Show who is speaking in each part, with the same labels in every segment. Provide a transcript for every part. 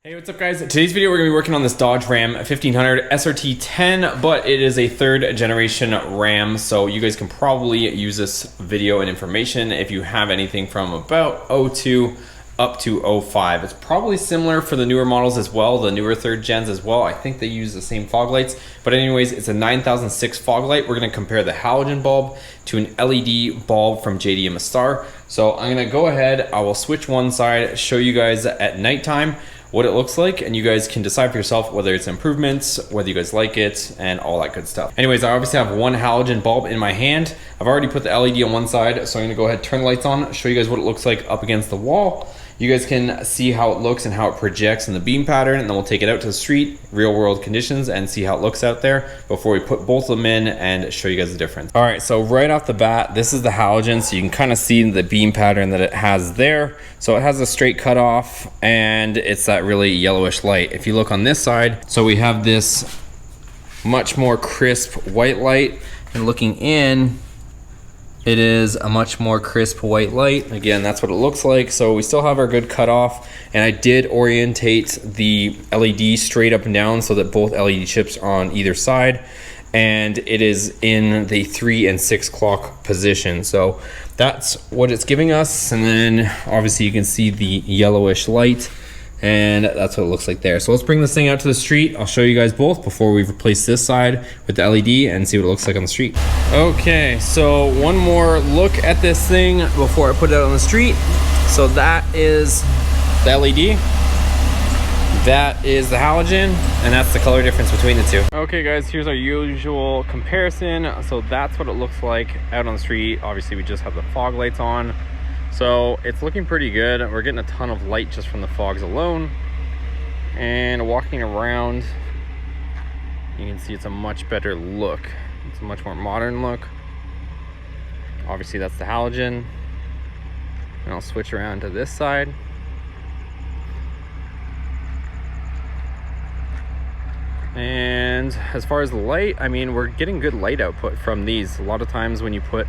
Speaker 1: Hey, what's up guys? Today's video we're going to be working on this Dodge Ram 1500 SRT-10, but it is a third generation Ram, so you guys can probably use this video and information if you have anything from about 02 up to 05. It's probably similar for the newer models as well, the newer third gens as well. I think they use the same fog lights, but anyways, it's a 9006 fog light. We're going to compare the halogen bulb to an LED bulb from JDM Star. So I'm going to go ahead, I will switch one side, show you guys at nighttime what it looks like, and you guys can decide for yourself whether it's improvements, whether you guys like it, and all that good stuff. Anyways, I obviously have one halogen bulb in my hand. I've already put the LED on one side, so I'm gonna go ahead, turn the lights on, show you guys what it looks like up against the wall. You guys can see how it looks and how it projects in the beam pattern, and then we'll take it out to the street, real world conditions, and see how it looks out there before we put both of them in and show you guys the difference. All right, so right off the bat, this is the halogen, so you can kind of see the beam pattern that it has there. So it has a straight cutoff, and it's that really yellowish light. If you look on this side, so we have this much more crisp white light, and looking in, it is a much more crisp white light. Again, that's what it looks like. So we still have our good cutoff, and I did orientate the LED straight up and down so that both LED chips are on either side, and it is in the 3 and 6 clock position. So that's what it's giving us, and then obviously you can see the yellowish light, and that's what it looks like there. So let's bring this thing out to the street. I'll show you guys both before we replace this side with the LED and see what it looks like on the street. Okay, so one more look at this thing before I put it out on the street. So that is the LED, that is the halogen, and that's the color difference between the two. Okay guys, here's our usual comparison. So that's what it looks like out on the street. Obviously we just have the fog lights on, so it's looking pretty good. We're getting a ton of light just from the fogs alone, and walking around you can see it's a much better look. It's a much more modern look. Obviously that's the halogen, and I'll switch around to this side. And as far as the light, I mean, we're getting good light output from these. A lot of times when you put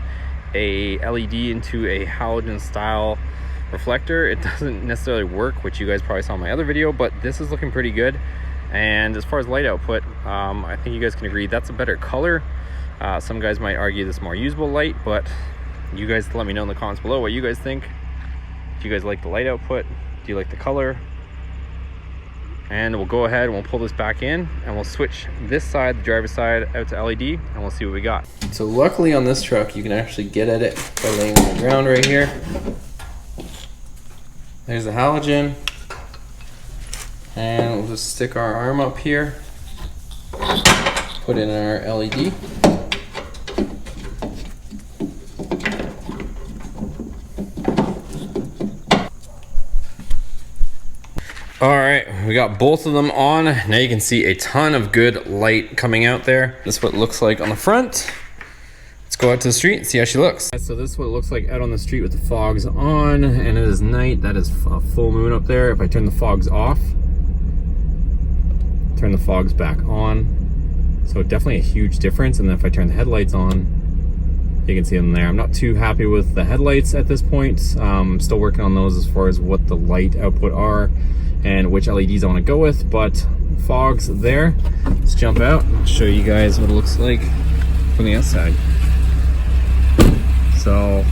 Speaker 1: a LED into a halogen style reflector, it doesn't necessarily work, which you guys probably saw in my other video, but this is looking pretty good. And as far as light output, I think you guys can agree that's a better color. Some guys might argue this is more usable light, but you guys let me know in the comments below what you guys think. Do you guys like the light output? Do you like the color? And we'll go ahead and we'll pull this back in, and we'll switch this side, the driver's side, out to LED, and we'll see what we got. So luckily on this truck, you can actually get at it by laying on the ground right here. There's the halogen. And we'll just stick our arm up here, put in our LED. All right, we got both of them on. Now you can see a ton of good light coming out there. This is what it looks like on the front. Let's go out to the street and see how she looks. So this is what it looks like out on the street with the fogs on, and it is night. That is a full moon up there. If I turn the fogs off, turn the fogs back on. So definitely a huge difference. And then if I turn the headlights on, you can see them there. I'm not too happy with the headlights at this point. I'm still working on those as far as what the light output are and which LEDs I want to go with, but fogs there. Let's jump out and I'll show you guys what it looks like from the outside. So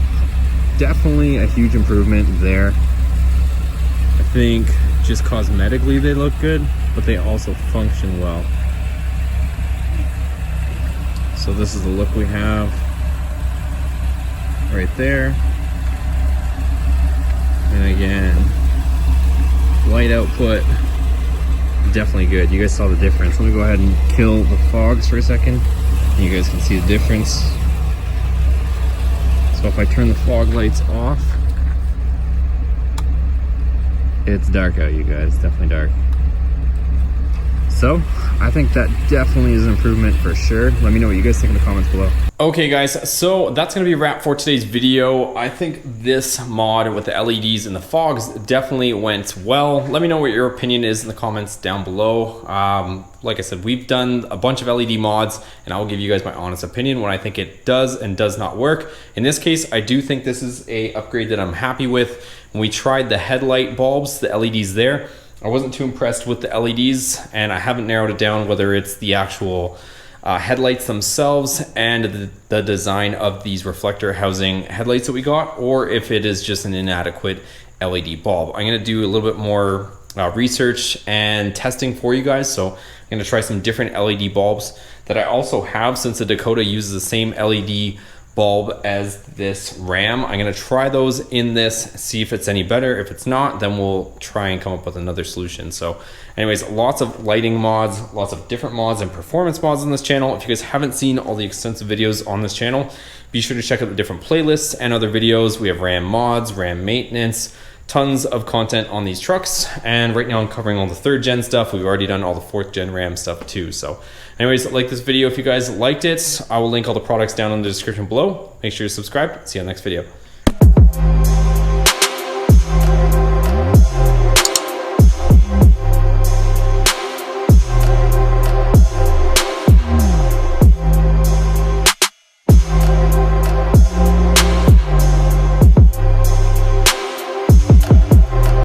Speaker 1: definitely a huge improvement there. I think just cosmetically they look good, but they also function well. So this is the look we have right there. And again, light output definitely good. You guys saw the difference. Let me go ahead and kill the fogs for a second, and you guys can see the difference. So if I turn the fog lights off, it's dark out, you guys. Definitely dark. So I think that definitely is an improvement for sure. Let me know what you guys think in the comments below. Okay guys, so that's gonna be a wrap for today's video. I think this mod with the LEDs and the fogs definitely went well. Let me know what your opinion is in the comments down below. Like I said, we've done a bunch of LED mods, and I will give you guys my honest opinion when I think it does and does not work. In this case, I do think this is a upgrade that I'm happy with. When we tried the headlight bulbs, the LEDs there, I wasn't too impressed with the LEDs, and I haven't narrowed it down whether it's the actual headlights themselves and the design of these reflector housing headlights that we got, or if it is just an inadequate LED bulb. I'm gonna do a little bit more research and testing for you guys. So I'm gonna try some different LED bulbs that I also have, since the Dakota uses the same LED bulb as this Ram. I'm gonna try those in this, see if it's any better. If it's not, then we'll try and come up with another solution. So anyways, lots of lighting mods, lots of different mods and performance mods on this channel. If you guys haven't seen all the extensive videos on this channel, be sure to check out the different playlists and other videos. We have Ram mods, Ram maintenance, tons of content on these trucks. And right now I'm covering all the 3rd gen stuff. We've already done all the 4th gen Ram stuff too. So anyways, like this video if you guys liked it. I will link all the products down in the description below. Make sure you're subscribed. See you on the next video.